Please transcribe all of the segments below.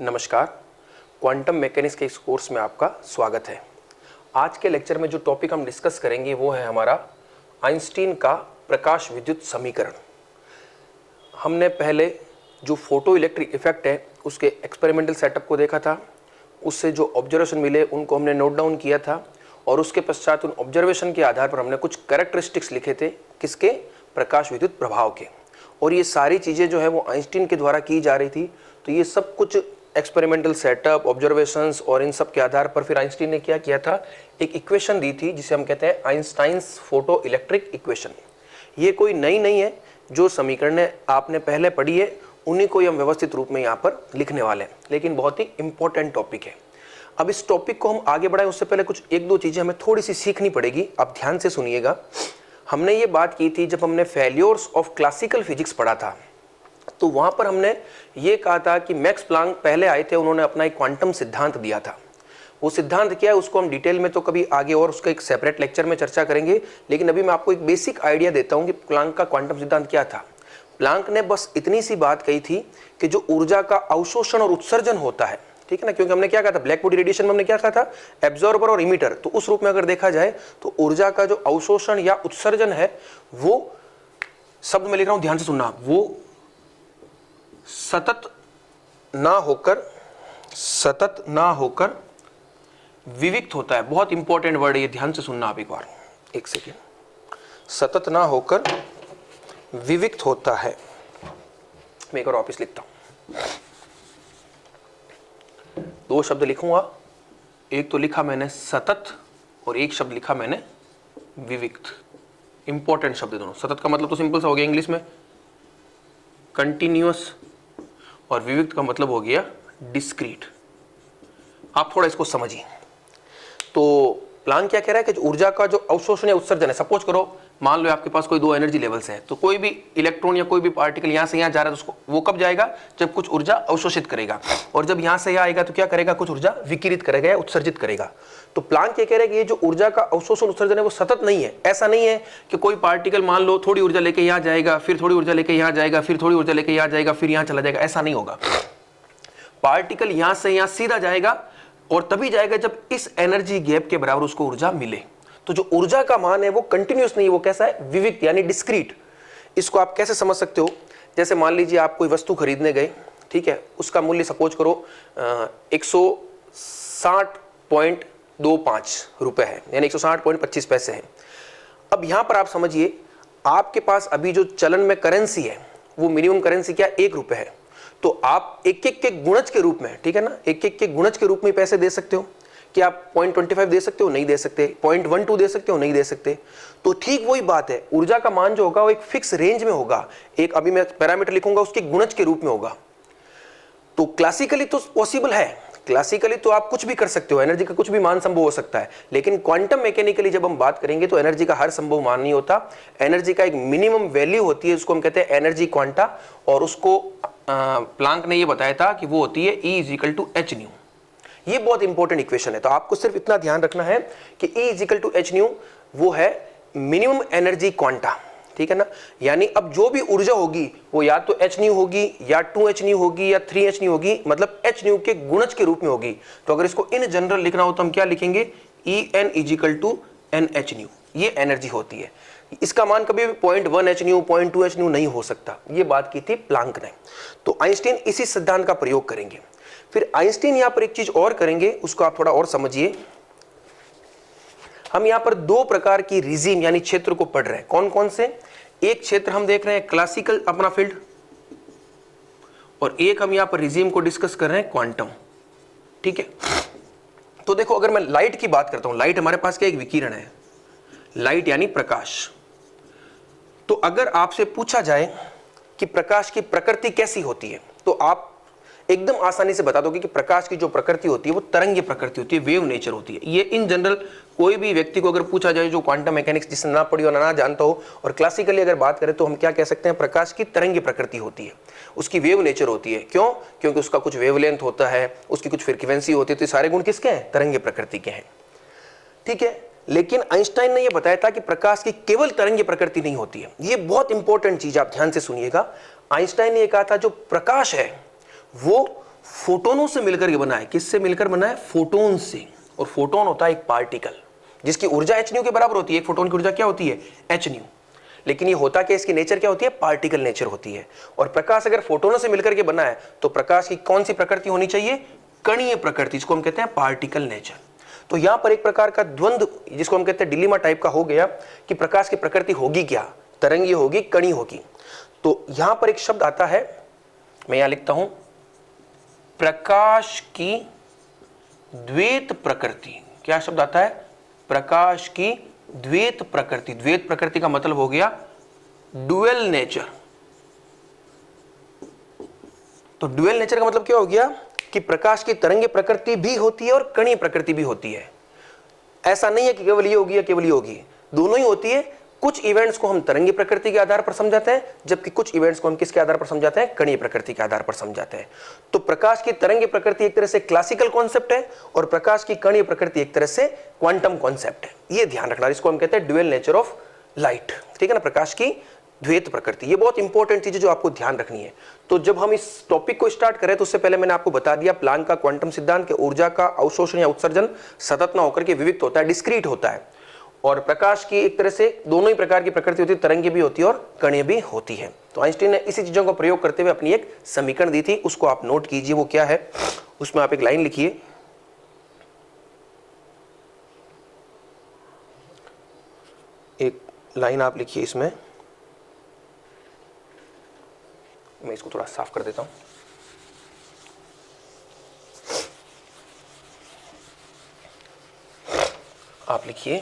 नमस्कार, quantum mechanics के इस कोर्स में आपका स्वागत है। आज के लेक्चर में जो टॉपिक हम डिस्कस करेंगे वो है हमारा आइंस्टीन का प्रकाश विद्युत समीकरण। हमने पहले जो फोटो इलेक्ट्रिक इफेक्ट है उसके एक्सपेरिमेंटल सेटअप को देखा था, उससे जो ऑब्जर्वेशन मिले उनको हमने नोट डाउन किया था और उसके पश्चात उन ऑब्जर्वेशन के आधार पर हमने कुछ कैरेक्टरिस्टिक्स लिखे थे किसके, प्रकाश विद्युत प्रभाव के। और ये सारी चीज़ें जो है वो आइंस्टीन के द्वारा की जा रही थी। तो ये सब कुछ एक्सपेरिमेंटल सेटअप, ऑब्जर्वेशंस और इन सब के आधार पर फिर आइंस्टीन ने क्या किया था, एक इक्वेशन दी थी जिसे हम कहते हैं आइंस्टाइन्स फोटो इलेक्ट्रिक इक्वेशन। ये कोई नई नहीं है, जो समीकरण आपने पहले पढ़ी है उन्हीं को हम व्यवस्थित रूप में यहाँ पर लिखने वाले हैं, लेकिन बहुत ही इंपॉर्टेंट टॉपिक है। अब इस टॉपिक को हम आगे बढ़ाएं उससे पहले कुछ एक दो चीज़ें हमें थोड़ी सी सीखनी पड़ेगी। आप ध्यान से सुनिएगा। हमने ये बात की थी जब हमने फेल्योर्स ऑफ क्लासिकल फिजिक्स पढ़ा था, तो वहाँ पर हमने ये कहा था कि मैक्स प्लांक पहले आए थे, उन्होंने अपना एक क्वांटम सिद्धांत दिया था। वो सिद्धांत क्या है उसको हम डिटेल में तो कभी आगे और उसका एक सेपरेट लेक्चर में चर्चा करेंगे, लेकिन अभी मैं आपको एक बेसिक आइडिया देता हूँ कि प्लांक का क्वांटम सिद्धांत क्या था। प्लांक ने बस इतनी सी बात कही थी कि जो ऊर्जा का अवशोषण और उत्सर्जन होता है, ठीक है ना, क्योंकि हमने क्या कहा था, ब्लैक बॉडी रेडिएशन में हमने क्या कहा था, एब्जॉर्बर और इमिटर। तो उस रूप में अगर देखा जाए तो ऊर्जा का जो अवशोषण या उत्सर्जन है वो, शब्द में लिख रहा हूं ध्यान से सुनना, वो सतत ना होकर विविक्त होता है। बहुत इंपॉर्टेंट वर्ड है ये, ध्यान से सुनना आप एक बार, एक सेकेंड। सतत ना होकर विविक्त होता है। मैं एक और वापिस लिखता हूं, दो शब्द लिखूंगा, एक तो लिखा मैंने सतत और एक शब्द लिखा मैंने विविक्त। इंपॉर्टेंट शब्द दोनों। सतत का मतलब तो सिंपल सा हो गया इंग्लिश में कंटिन्यूअस, और विविक्त का मतलब हो गया डिस्क्रीट। आप थोड़ा इसको समझिए। तो प्लांक क्या कह रहा है कि ऊर्जा का जो अवशोषण या उत्सर्जन है, सपोज करो मान लो आपके पास कोई दो एनर्जी लेवल्स हैं, तो कोई भी इलेक्ट्रॉन या कोई भी पार्टिकल यहाँ से यहाँ जा रहा है तो उसको वो कब जाएगा, जब कुछ ऊर्जा अवशोषित करेगा, और जब यहाँ से यहाँ आएगा तो क्या करेगा, कुछ ऊर्जा विकिरित करेगा या उत्सर्जित करेगा। तो प्लांक ये कह रहे हैं कि ये जो ऊर्जा का अवशोषण उत्सर्जन है वो सतत नहीं है। ऐसा नहीं है कि कोई पार्टिकल मान लो थोड़ी ऊर्जा लेके यहाँ जाएगा, फिर थोड़ी ऊर्जा लेके यहाँ जाएगा, फिर थोड़ी ऊर्जा लेके यहाँ जाएगा, फिर यहाँ चला जाएगा। ऐसा नहीं होगा। पार्टिकल यहाँ से यहाँ सीधा जाएगा और तभी जाएगा जब इस एनर्जी गैप के बराबर उसको ऊर्जा मिले। तो जो ऊर्जा का मान है वो कंटिन्यूअस नहीं है, वो कैसा है, विविक्त यानी डिस्क्रीट। इसको आप कैसे समझ सकते हो, जैसे मान लीजिए आप कोई वस्तु खरीदने गए, ठीक है, उसका मूल्य सपोज करो 160.25 रुपए है, यानी 160.25 पैसे है। अब यहां पर आप समझिए, आपके पास अभी जो चलन में करेंसी है वो मिनिमम करेंसी क्या, 1 रुपए है। तो आप एक एक के गुणज के रूप में, ठीक है ना, एक एक के गुणज के रूप में पैसे दे सकते हो। कि आप 0.25 दे सकते हो, नहीं दे सकते, 0.12 दे सकते हो, नहीं दे सकते। तो ठीक वही बात है, ऊर्जा का मान जो होगा वो एक फिक्स रेंज में होगा, एक अभी मैं पैरामीटर लिखूंगा उसके गुणज के रूप में होगा। तो क्लासिकली तो पॉसिबल है, क्लासिकली तो आप कुछ भी कर सकते हो, एनर्जी का कुछ भी मान संभव हो सकता है, लेकिन क्वांटम मैकेनिकली जब हम बात करेंगे तो एनर्जी का हर संभव मान नहीं होता। एनर्जी का एक मिनिमम वैल्यू होती है, उसको हम कहते हैं एनर्जी क्वांटा, और उसको प्लांक ने ये बताया था कि वो होती है E = h न्यू। ये बहुत इंपॉर्टेंट इक्वेशन है। तो आपको सिर्फ इतना ध्यान रखना है कि E = h न्यू वो है मिनिमम एनर्जी क्वांटा, ठीक है ना। यानी अब जो भी ऊर्जा होगी वो या तो h न्यू होगी, या 2h न्यू होगी, या 3h न्यू होगी, मतलब h न्यू के गुणज के रूप में होगी। तो अगर इसको इन जनरल लिखना हो तो हम क्या लिखेंगे, En = nh न्यू। ये एनर्जी होती है। इसका मान कभी भी 0.1h न्यू, 0.2h न्यू नहीं हो सकता। ये बात की थी प्लांक ने। तो आइंस्टीन इसी सिद्धांत का प्रयोग करेंगे। फिर आइंस्टीन यहां पर एक चीज और करेंगे, उसको आप थोड़ा और समझिए। हम यहां पर दो प्रकार की रिजीम यानी क्षेत्र को पढ़ रहे हैं। कौन कौन से, एक क्षेत्र हम देख रहे हैं क्लासिकल अपना फील्ड, और एक हम यहां पर रिजीम को डिस्कस कर रहे हैं क्वांटम, ठीक है। तो देखो, अगर मैं लाइट की बात करता हूं, लाइट हमारे पास क्या एक विकिरण है, लाइट यानी प्रकाश। तो अगर आपसे पूछा जाए कि प्रकाश की प्रकृति कैसी होती है, तो आप एकदम आसानी से बता दोगे कि प्रकाश की जो प्रकृति होती है वो तरंगीय प्रकृति होती है, वेव नेचर होती है। ये इन जनरल कोई भी व्यक्ति को अगर पूछा जाए जो क्वांटम मैकेनिक्स जिसने ना पढ़ी हो ना जानता हो, और क्लासिकली अगर बात करें तो हम क्या कह सकते हैं, प्रकाश की तरंगीय प्रकृति होती है, उसकी वेव नेचर होती है। क्यों, क्योंकि उसका कुछ वेवलेंथ होता है, उसकी कुछ फ्रीक्वेंसी होती है। तो सारे गुण किसके हैं, तरंगीय प्रकृति के हैं, ठीक है। लेकिन आइंस्टाइन ने यह बताया था कि प्रकाश की केवल तरंगीय प्रकृति नहीं होती है। यह बहुत इंपॉर्टेंट चीज, आप ध्यान से सुनिएगा। आइंस्टाइन ने यह कहा था जो प्रकाश है वो फोटोनों से मिलकर के बना है। किससे मिलकर बना है? फोटोन से। और फोटोन होता है एक पार्टिकल जिसकी ऊर्जा h न्यू के बराबर होती है। एक फोटोन की ऊर्जा क्या होती है? h new. लेकिन ये होता क्या, इसकी नेचर क्या होती है? पार्टिकल नेचर होती है। और प्रकाश अगर फोटोनों से मिलकर के बना है तो प्रकाश की कौन सी प्रकृति होनी चाहिए? कणीय प्रकृति, जिसको हम कहते हैं पार्टिकल नेचर। तो यहां पर एक प्रकार का द्वंद्व, जिसको हम कहते हैं डिलीमा टाइप का हो गया कि प्रकाश की प्रकृति होगी क्या? तरंगी होगी, कणी होगी। तो यहां पर एक शब्द आता है, मैं यहां लिखता हूं, प्रकाश की द्वैत प्रकृति। क्या शब्द आता है? प्रकाश की द्वैत प्रकृति। द्वैत प्रकृति का मतलब हो गया डुअल नेचर। तो डुअल नेचर का मतलब क्या हो गया कि प्रकाश की तरंगे प्रकृति भी होती है और कणीय प्रकृति भी होती है। ऐसा नहीं है कि केवल ये होगी या केवल ये होगी, दोनों ही होती है। कुछ इवेंट्स को हम तरंगी प्रकृति के आधार पर समझाते हैं, जबकि कुछ इवेंट्स को हम किसके आधार पर समझाते हैं? कणीय प्रकृति के आधार पर समझाते हैं। तो प्रकाश की तरंगी प्रकृति एक तरह से क्लासिकल कॉन्सेप्ट है और प्रकाश की कणीय प्रकृति एक तरह से क्वांटम कॉन्सेप्ट है। ये ध्यान रखना, इसको हम कहते हैं ड्यूअल नेचर ऑफ लाइट। ठीक है ना, प्रकाश की द्वैत प्रकृति। ये बहुत इंपॉर्टेंट चीज है जो आपको ध्यान रखनी है। तो जब हम इस टॉपिक को स्टार्ट करें तो उससे पहले मैंने आपको बता दिया प्लांक का क्वांटम सिद्धांत के ऊर्जा का अवशोषण या उत्सर्जन सतत न होकर के विविक्त होता है, डिस्क्रीट होता है। और प्रकाश की एक तरह से दोनों ही प्रकार की प्रकृति होती है, तरंगे भी होती है और कणीय भी होती है। तो आइंस्टीन ने इसी चीजों का प्रयोग करते हुए अपनी एक समीकरण दी थी, उसको आप नोट कीजिए। वो क्या है? उसमें आप एक लाइन लिखिए, एक लाइन आप लिखिए इसमें, मैं इसको थोड़ा साफ कर देता हूं। आप लिखिए,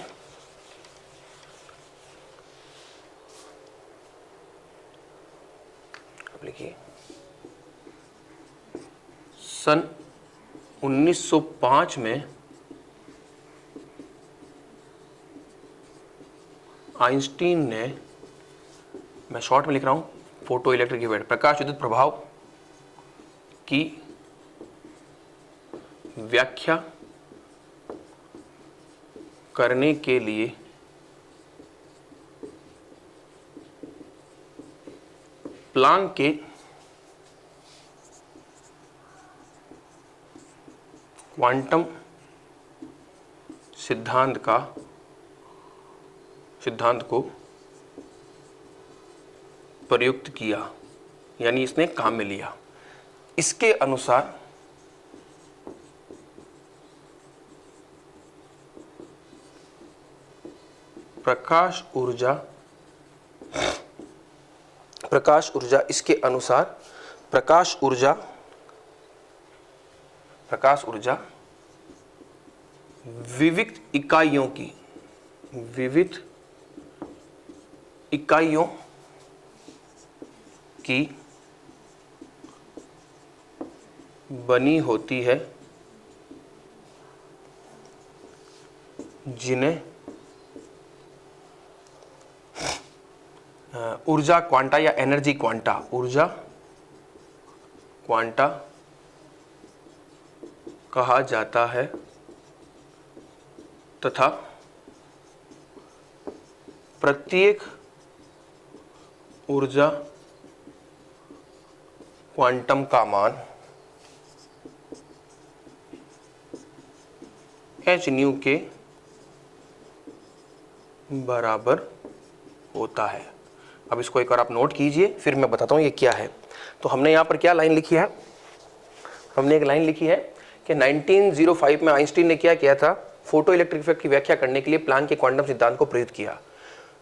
आप लिखिए, सन 1905 में आइंस्टीन ने, मैं शॉर्ट में लिख रहा हूं, फोटो इलेक्ट्रिक इफेक्ट, प्रकाश विद्युत प्रभाव की व्याख्या करने के लिए प्लांक के क्वांटम सिद्धांत को प्रयुक्त किया, यानी इसने काम में लिया। इसके अनुसार प्रकाश ऊर्जा इसके अनुसार प्रकाश ऊर्जा विविध इकाइयों की बनी होती है, जिन्हें ऊर्जा क्वांटा या एनर्जी क्वांटा, ऊर्जा क्वांटा कहा जाता है, तथा प्रत्येक ऊर्जा क्वांटम का मान h न्यू के बराबर होता है। अब इसको एक बार आप नोट कीजिए, फिर मैं बताता हूँ ये क्या है। तो हमने यहाँ पर क्या लाइन लिखी है? हमने एक लाइन लिखी है कि 1905 में आइंस्टीन ने क्या किया था? फोटो इलेक्ट्रिक इफेक्ट की व्याख्या करने के लिए प्लांक के क्वांटम सिद्धांत को प्रयुक्त किया।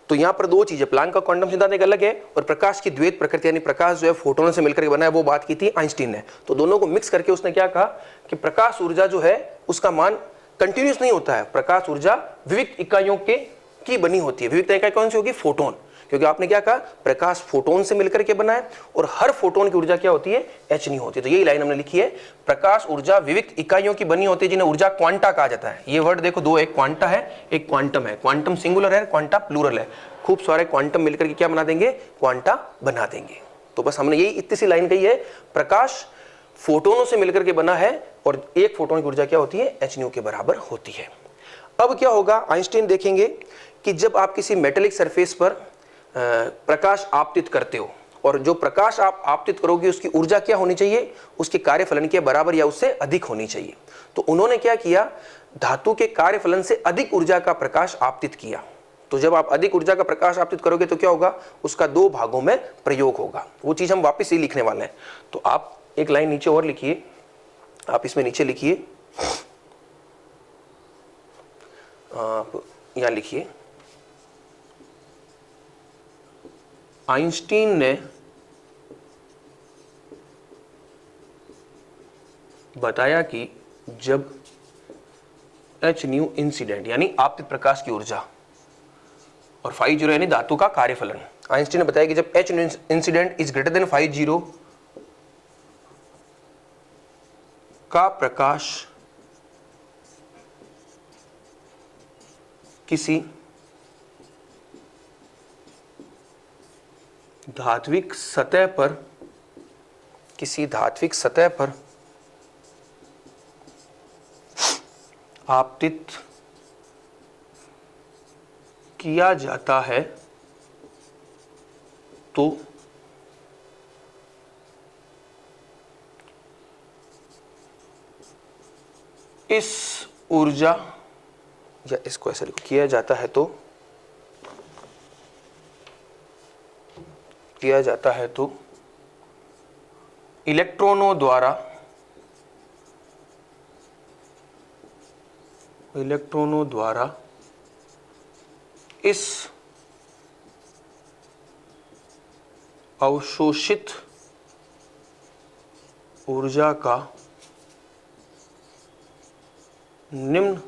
तो यहाँ पर दो चीजें, प्लांक का क्वांटम सिद्धांत एक अलग है और प्रकाश की द्वैत प्रकृति यानी प्रकाश जो है फोटोन से मिलकर के बना है, वो बात की थी आइंस्टीन ने। तो दोनों को मिक्स करके उसने क्या कहा कि प्रकाश ऊर्जा जो है उसका मान कंटिन्यूस नहीं होता है, प्रकाश ऊर्जा विविध इकाइयों की बनी होती है। विविध इकाई कौन सी होगी? फोटोन। क्योंकि आपने क्या कहा? प्रकाश फोटोन से मिलकर के बना है और हर फोटोन की ऊर्जा क्या होती है? h न्यू होती है। तो यही लाइन हमने लिखी है, प्रकाश ऊर्जा विविध इकाइयों की बनी होती है जिन्हें ऊर्जा क्वांटा कहा जाता है। ये वर्ड देखो दो, एक क्वांटा है, एक क्वांटम है। क्वांटम सिंगुलर है, क्वांटा प्लूरल है। खूब सारे क्वांटम मिलकर के क्या बना देंगे? क्वांटा बना देंगे। तो बस हमने यही इतनी सी लाइन कही है, प्रकाश फोटोनों से मिलकर के बना है और एक फोटोन की ऊर्जा क्या होती है? h न्यू के बराबर होती है। अब क्या होगा? आइंस्टीन देखेंगे कि जब आप किसी मेटेलिक सरफेस पर प्रकाश आपतित करते हो और जो प्रकाश आप आपतित करोगे उसकी ऊर्जा क्या होनी चाहिए, उसके कार्यफलन के बराबर या उससे अधिक होनी चाहिए। तो उन्होंने क्या किया, धातु के कार्यफलन से अधिक ऊर्जा का प्रकाश आपतित किया। तो जब आप अधिक ऊर्जा का प्रकाश आपतित करोगे तो क्या होगा, उसका 2 भागों में प्रयोग होगा। वो चीज हम वापस ही लिखने वाले हैं। तो आप एक लाइन नीचे और लिखिए, आप इसमें नीचे लिखिए, आप यहां लिखिए, आइंस्टीन ने बताया कि जब एच न्यू इंसिडेंट यानी आपतित प्रकाश की ऊर्जा और फाई जीरो यानी धातु का कार्यफलन, आइंस्टीन ने बताया कि जब H nu incident is greater than phi zero का प्रकाश किसी धात्विक सतह पर आपतित किया जाता है तो इस ऊर्जा, या इसको ऐसे लिखो, किया जाता है तो इलेक्ट्रॉनों द्वारा इस अवशोषित ऊर्जा का निम्न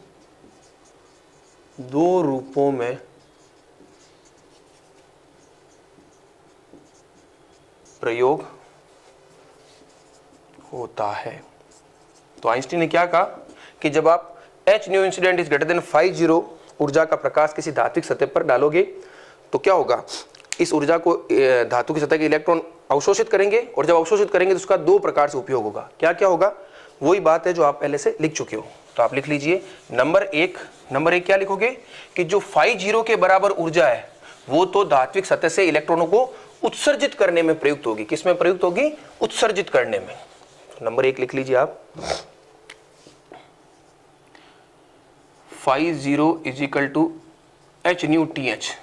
2 रूपों में प्रयोग होता है। तो आइंस्टीन ने क्या कहा कि जब आप H nu incident is greater then 50 ऊर्जा का प्रकाश किसी धात्विक सतह पर डालोगे तो क्या होगा, इस ऊर्जा को धातु की सतह के इलेक्ट्रॉन अवशोषित करेंगे, और जब अवशोषित करेंगे तो उसका 2 प्रकार से उपयोग होगा। क्या क्या होगा, वही बात है जो आप पहले से लिख चुके हो। तो आप लिख लीजिए नंबर एक क्या लिखोगे कि जो 50 के बराबर ऊर्जा है वो तो धात्विक सतह से इलेक्ट्रॉनों को उत्सर्जित करने में प्रयुक्त होगी। किसमें प्रयुक्त होगी, उत्सर्जित करने में। तो नंबर 1 लिख लीजिए आप, 50 is equal to H nu T H,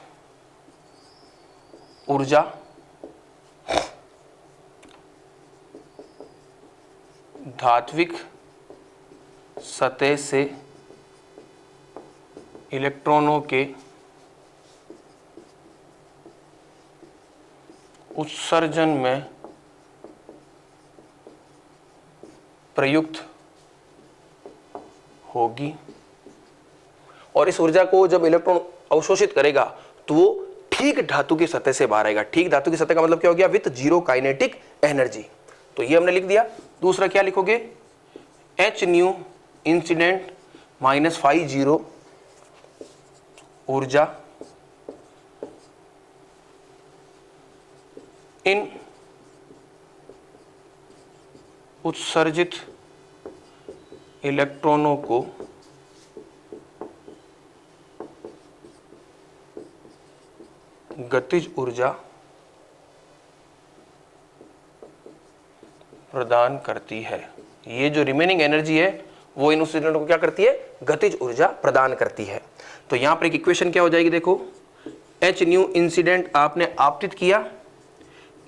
ऊर्जा धात्विक सतह से इलेक्ट्रॉनों के उत्सर्जन में प्रयुक्त होगी। और इस ऊर्जा को जब इलेक्ट्रॉन अवशोषित करेगा तो वो ठीक धातु की सतह से बाहर आएगा। ठीक धातु की सतह का मतलब क्या हो गया, विथ 0 काइनेटिक एनर्जी। तो ये हमने लिख दिया। दूसरा क्या लिखोगे, एच न्यू इंसिडेंट माइनस 50 ऊर्जा इन उत्सर्जित इलेक्ट्रॉनों को गतिज ऊर्जा प्रदान करती है। ये जो रिमेनिंग एनर्जी है वो इन उत्सर्जनों को क्या करती है, गतिज ऊर्जा प्रदान करती है। तो यहां पर एक इक्वेशन क्या हो जाएगी, देखो एच न्यू इंसिडेंट आपने आपतित किया,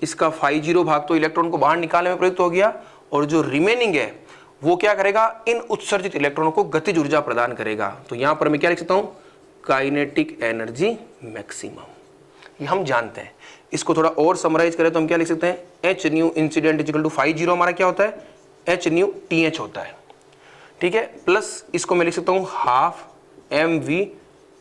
इसका 50 भाग तो इलेक्ट्रॉन को बाहर निकालने में प्रयुक्त हो गया, और जो रिमेनिंग है वो क्या करेगा, इन उत्सर्जित इलेक्ट्रॉनों को गतिज ऊर्जा प्रदान करेगा। तो यहां पर मैं क्या लिख सकता हूं, काइनेटिक एनर्जी मैक्सिमम। ये हम जानते हैं। इसको थोड़ा और समराइज करें तो हम क्या लिख सकते हैं, H nu incident equal to 50 हमारा क्या होता है, एच न्यू टी एच होता है, ठीक है, प्लस इसको मैं लिख सकता हूं half M V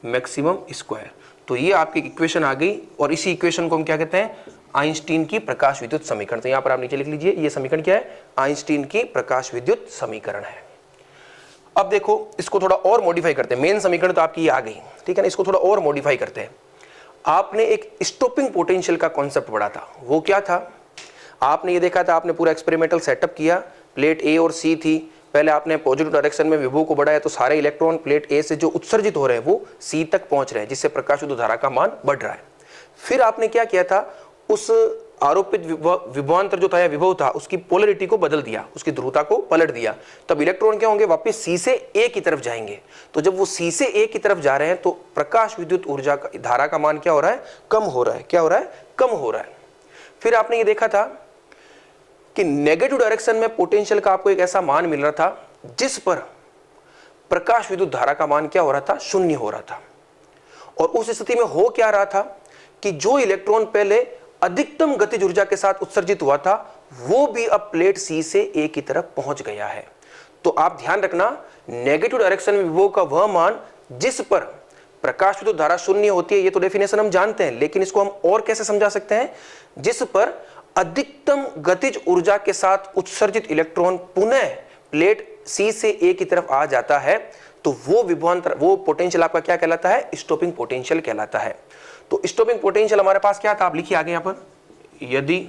maximum square. तो ये आपकी इक्वेशन आ गई, और इसी इक्वेशन को हम क्या कहते हैं, आइंस्टीन की प्रकाश विद्युत समीकरण। तो यहां पर आप नीचे लिख लीजिए, ये समीकरण क्या है, आइंस्टीन की प्रकाश विद्युत समीकरण है। अब देखो इसको थोड़ा और मॉडिफाई करते हैं। मेन समीकरण तो आपकी ये आ गई, ठीक है ना, इसको थोड़ा और मॉडिफाई करते हैं। आपने एक स्टॉपिंग पोटेंशियल का कॉन्सेप्ट पढ़ा था, वो क्या था, आपने ये देखा था, आपने पूरा एक्सपेरिमेंटल सेटअप किया, प्लेट ए और सी थी, पहले आपने पॉजिटिव डायरेक्शन में विभव को बढ़ाया तो सारे इलेक्ट्रॉन प्लेट ए से जो उत्सर्जित हो रहे हैं वो सी तक पहुंच रहे हैं, जिससे प्रकाश विद्युत धारा का मान बढ़ रहा है। फिर आपने क्या किया था, उस आरोपित विभवांतर जो था या विभव था उसकी पोलरिटी को बदल दिया, उसकी ध्रुवता को पलट दिया, तब इलेक्ट्रॉन क्या होंगे, वापस C से A की तरफ जाएंगे। तो जब वो C से A की तरफ जा रहे हैं तो प्रकाश विद्युत ऊर्जा का धारा का मान क्या हो रहा है, कम हो रहा है। क्या हो रहा है, कम हो रहा है। फिर आपने ये देखा था कि नेगेटिव डायरेक्शन में पोटेंशियल का आपको एक ऐसा मान मिल रहा था जिस पर प्रकाश विद्युत धारा का मान क्या हो रहा था, शून्य हो रहा था। और उस स्थिति में हो क्या रहा था कि जो इलेक्ट्रॉन पहले अधिकतम गतिज ऊर्जा के साथ उत्सर्जित हुआ था वो भी अब प्लेट सी से ए की तरफ पहुंच गया है। तो आप ध्यान रखना, नेगेटिव डायरेक्शन में विभव का वह मान जिस पर प्रकाश विद्युत धारा शून्य होती है, ये तो डेफिनेशन हम जानते हैं, लेकिन इसको हम और कैसे समझा सकते हैं, जिस पर अधिकतम गतिज ऊर्जा के साथ उत्सर्जित इलेक्ट्रॉन पुनः प्लेट सी से ए की तरफ आ जाता है, तो वो विभवांतर, वो पोटेंशियल आपका क्या कहलाता है, स्टॉपिंग पोटेंशियल कहलाता है। तो स्टॉपिंग पोटेंशियल हमारे पास क्या था, आप लिखिए आगे यहां पर, यदि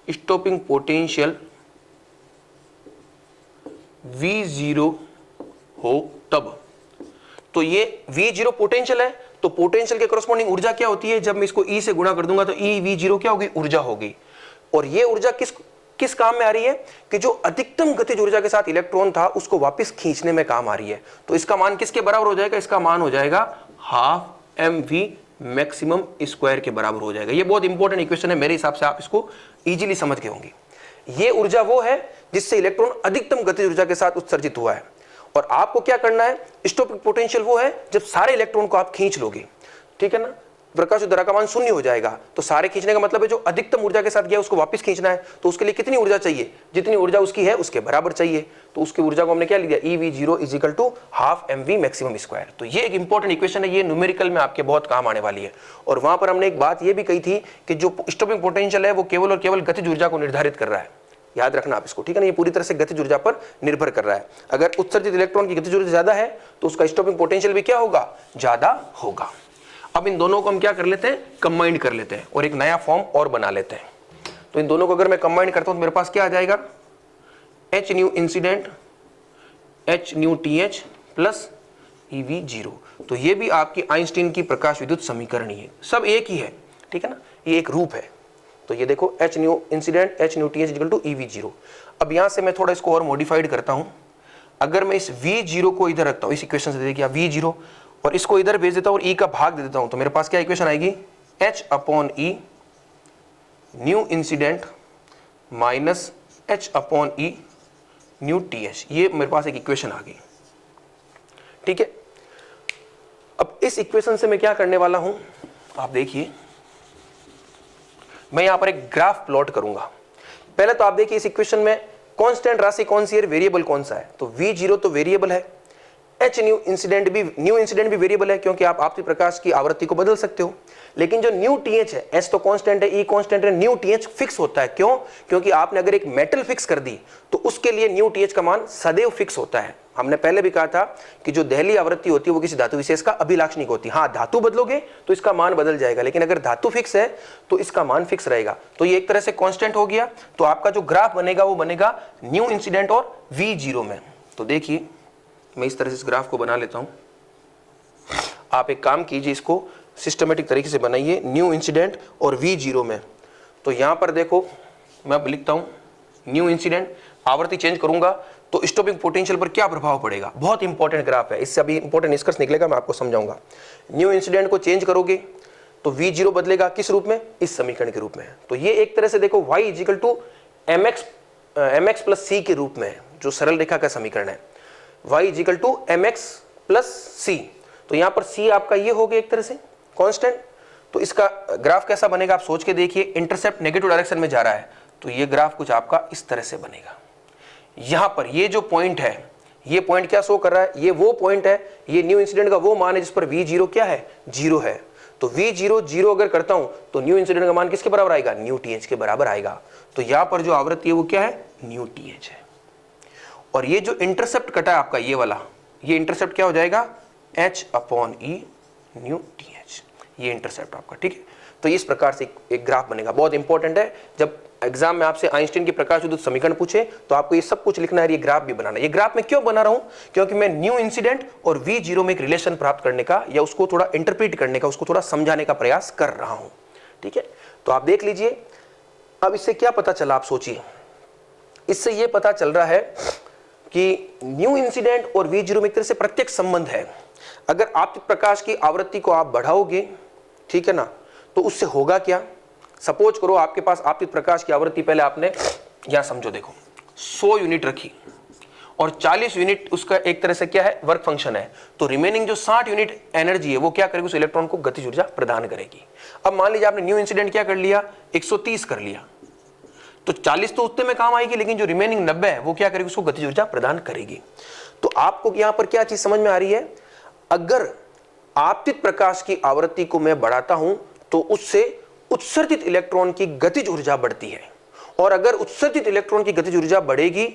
स्टॉपिंग पोटेंशियल V0 हो तब, तो ये V0 पोटेंशियल है, तो पोटेंशियल के करस्पॉन्डिंग ऊर्जा क्या होती है, जब मैं इसको E से गुणा कर दूंगा तो E V0 क्या होगी, ऊर्जा होगी। और ये ऊर्जा किस काम में आ रही है कि जो अधिकतम गतिज ऊर्जा के साथ इलेक्ट्रॉन था उसको वापस खींचने में काम आ रही है। तो इसका मान किसके बराबर हो जाएगा, इसका मान हो जाएगा हाफ mv मैक्सिमम स्क्वायर के बराबर हो जाएगा। ये बहुत इंपॉर्टेंट इक्वेशन है, मेरे हिसाब से आप इसको इजीली समझ गए होंगे। ये ऊर्जा वो है जिससे इलेक्ट्रॉन अधिकतम गतिज ऊर्जा के साथ उत्सर्जित हुआ है। और आपको क्या करना है, स्टॉपिंग पोटेंशियल वो है जब सारे इलेक्ट्रॉन को आप खींच लोगे, ठीक है ना, प्रकाश धारा का मान शून्य हो जाएगा। तो सारे खींचने का मतलब है जो अधिकतम ऊर्जा के साथ गया उसको वापस खींचना है, तो उसके लिए कितनी ऊर्जा चाहिए, जितनी ऊर्जा उसकी है उसके बराबर चाहिए। तो उसकी ऊर्जा को हमने क्या लिया, EV0 equal to half mv maximum square. तो ये एक इंपॉर्टेंट इक्वेशन है, ये न्यूमेरिकल में आपके बहुत काम आने वाली है। और वहां पर हमने एक बात ये भी कही थी कि जो स्टॉपिंग पोटेंशियल है वो केवल और केवल गतिज ऊर्जा को निर्धारित कर रहा है, याद रखना आप इसको, ठीक है ना। ये पूरी तरह से गतिज ऊर्जा पर निर्भर कर रहा है। अगर उत्सर्जित इलेक्ट्रॉन की गतिज ऊर्जा ज्यादा है तो उसका स्टॉपिंग पोटेंशियल भी क्या होगा, ज्यादा होगा। अब इन दोनों को हम क्या कर लेते हैं, कंबाइन कर लेते हैं और एक नया फॉर्म और बना लेते हैं। तो इन दोनों को अगर मैं कंबाइन करता हूं तो मेरे पास क्या आ जाएगा, H nu incident H nu TH plus EV0। तो ये भी आपकी आइंस्टीन की प्रकाश विद्युत समीकरण ही है, सब एक ही है, ठीक है ना, ये एक रूप है। तो ये देखो H nu incident H nu TH equal to EV0। अब यहां से मैं थोड़ा इसको और मॉडिफाइड करता हूं। अगर मैं इस V0 को इधर रखता हूं, इस इक्वेशन से देखिए V0, और इसको इधर भेज देता हूं और E का भाग दे देता हूं, तो मेरे पास क्या इक्वेशन आएगी, H upon E new incident minus H upon E new TH। ये मेरे पास एक इक्वेशन आ गई, ठीक है। अब इस इक्वेशन से मैं क्या करने वाला हूं, आप देखिए, मैं यहां पर एक ग्राफ प्लॉट करूंगा। पहले तो आप देखिए इस इक्वेशन में कांस्टेंट राशि कौन सी है, वेरिएबल कौन सा है, तो V0 तो वेरिएबल है, H न्यू इंसिडेंट भी वेरिएबल है क्योंकि आप आपसी प्रकाश की आवृत्ति को बदल सकते हो। लेकिन जो न्यू TH है, S तो कांस्टेंट है, E कांस्टेंट है, न्यू TH फिक्स होता है। क्यों, क्योंकि आपने अगर एक मेटल फिक्स कर दी तो उसके लिए न्यू TH का मान सदैव फिक्स होता है। हमने पहले भी कहा था कि जो दहली आवृत्ति होती है वो किसी धातु विशेष का अभिलाक्षणिक होती है। हाँ, धातु बदलोगे तो इसका मान बदल जाएगा, लेकिन अगर धातु फिक्स है तो इसका मान फिक्स रहेगा। तो ये एक तरह से कांस्टेंट हो गया। तो आपका जो ग्राफ बनेगा वो बनेगा न्यू इंसिडेंट और V0 में। तो देखिए मैं इस तरह से इस ग्राफ को बना लेता हूं। आप एक काम कीजिए, इसको सिस्टमेटिक तरीके से बनाइए, न्यू इंसिडेंट और V0 में। तो यहां पर देखो मैं अब लिखता हूं न्यू इंसिडेंट, आवृत्ति चेंज करूंगा तो स्टॉपिंग पोटेंशियल पर क्या प्रभाव पड़ेगा, बहुत इंपॉर्टेंट ग्राफ है, इससे अभी इंपॉर्टेंट निष्कर्ष निकलेगा, मैं आपको समझाऊंगा। न्यू इंसिडेंट को चेंज करोगे तो V0 बदलेगा किस रूप में, इस समीकरण के रूप में। तो ये एक तरह से देखो y equal to mx plus c के रूप में, जो सरल रेखा का समीकरण है, y equal to mx plus c। तो यहां पर c आपका ये हो गया एक तरह से कांस्टेंट। तो इसका ग्राफ कैसा बनेगा आप सोच के देखिए, इंटरसेप्ट नेगेटिव डायरेक्शन में जा रहा है, तो ये ग्राफ कुछ आपका इस तरह से बनेगा। यहां पर ये जो पॉइंट है, ये पॉइंट क्या शो कर रहा है, ये वो पॉइंट है, ये न्यू इंसिडेंट का वो मान है जिस पर V0 क्या है, 0 है। तो V0 0 अगर करता हूं तो न्यू इंसिडेंट का मान किसके बराबर आएगा, न्यू TH के बराबर आएगा। तो यहां पर जो आवृत्ति है वो क्या है, न्यू TH है। और ये जो इंटरसेप्ट कटा है आपका ये वाला, ये इंटरसेप्ट क्या हो जाएगा, H upon E new TH, ये इंटरसेप्ट आपका, ठीक है। तो इस प्रकार से एक ग्राफ बनेगा, बहुत इंपॉर्टेंट है। जब एग्जाम में आपसे आइंस्टीन की प्रकाश विद्युत समीकरण पूछे तो आपको ये सब कुछ लिखना है, ये ग्राफ भी बनाना है। ये ग्राफ मैं क्यों बना रहा हूं? क्योंकि मैं न्यू इंसिडेंट और V0 में एक रिलेशन प्राप्त करने का या उसको थोड़ा इंटरप्रेट करने का, उसको थोड़ा समझाने का प्रयास कर रहा हूं। ठीक है, तो आप देख लीजिए। अब इससे क्या पता चला, आप सोचिए। इससे यह पता चल रहा है कि न्यू इंसिडेंट और V0 में एक तरह से प्रत्यक्ष संबंध है। अगर आपतित प्रकाश की आवृत्ति को आप बढ़ाओगे, ठीक है ना, तो उससे होगा क्या? सपोज करो आपके पास आपतित प्रकाश की आवृत्ति, पहले आपने यहां समझो, देखो 100 यूनिट रखी और 40 यूनिट उसका एक तरह से क्या है, वर्क फंक्शन है। तो रिमेनिंग जो 60 यूनिट एनर्जी है वो क्या करेगी, उस इलेक्ट्रॉन को गतिज ऊर्जा प्रदान करेगी। अब मान लीजिए आपने न्यू इंसिडेंट क्या कर लिया, 130 कर लिया, तो 40 तो उतने में काम आएगी, लेकिन जो रिमेनिंग 90 है वो क्या करेगी, उसको गतिज ऊर्जा प्रदान करेगी। तो आपको यहां पर क्या चीज समझ में आ रही है, अगर आपतित प्रकाश की आवृत्ति को मैं बढ़ाता हूं तो उससे उत्सर्जित इलेक्ट्रॉन की गतिज ऊर्जा बढ़ती है, और अगर उत्सर्जित इलेक्ट्रॉन की गतिज ऊर्जा बढ़ेगी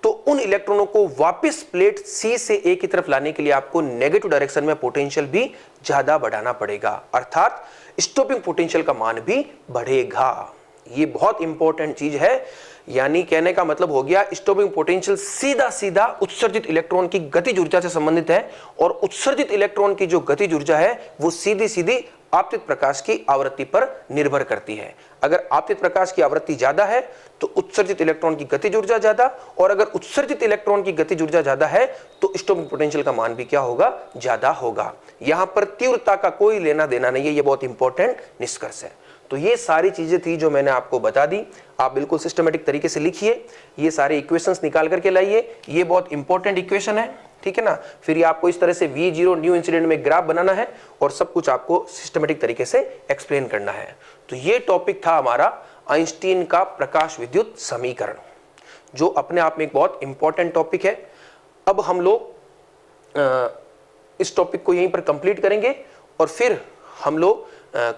तो उन इलेक्ट्रॉनों को वापस प्लेट C से A की तरफ लाने के लिए आपको नेगेटिव डायरेक्शन में पोटेंशियल भी ज्यादा बढ़ाना पड़ेगा, अर्थात स्टॉपिंग पोटेंशियल का मान भी बढ़ेगा। ये बहुत इंपॉर्टेंट चीज है। यानी कहने का मतलब हो गया, स्टॉपिंग पोटेंशियल सीधा सीधा उत्सर्जित इलेक्ट्रॉन की गतिज ऊर्जा से संबंधित है, और उत्सर्जित इलेक्ट्रॉन की जो गतिज ऊर्जा है वो सीधी सीधी आपतित प्रकाश की आवृत्ति पर निर्भर करती है। अगर आपतित प्रकाश की आवृत्ति ज्यादा है तो उत्सर्जित इलेक्ट्रॉन की गतिज ऊर्जा ज्यादा, और अगर उत्सर्जित इलेक्ट्रॉन की गतिज ऊर्जा ज्यादा है तो स्टॉपिंग पोटेंशियल का मान भी क्या होगा, ज्यादा होगा। यहां पर तीव्रता का कोई लेना देना नहीं है, ये बहुत इंपॉर्टेंट निष्कर्ष है। तो ये सारी चीजें थी जो मैंने आपको बता दी। आप बिल्कुल सिस्टमेटिक तरीके से लिखिए, ये सारे इक्वेशंस निकाल करके लाइए, ये बहुत इंपॉर्टेंट इक्वेशन है, ठीक है ना। फिर ये आपको इस तरह से V0 न्यू इंसिडेंट में ग्राफ बनाना है और सब कुछ आपको सिस्टमेटिक तरीके से एक्सप्लेन करना है। तो ये टॉपिक था हमारा आइंस्टीन का प्रकाश विद्युत समीकरण, जो अपने आप में एक बहुत इंपॉर्टेंट टॉपिक है। अब हम लोग इस टॉपिक को यहीं पर कंप्लीट करेंगे और फिर हम लोग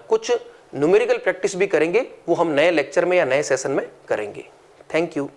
कुछ न्यूमेरिकल प्रैक्टिस भी करेंगे, वो हम नए लेक्चर में या नए सेशन में करेंगे। Thank you.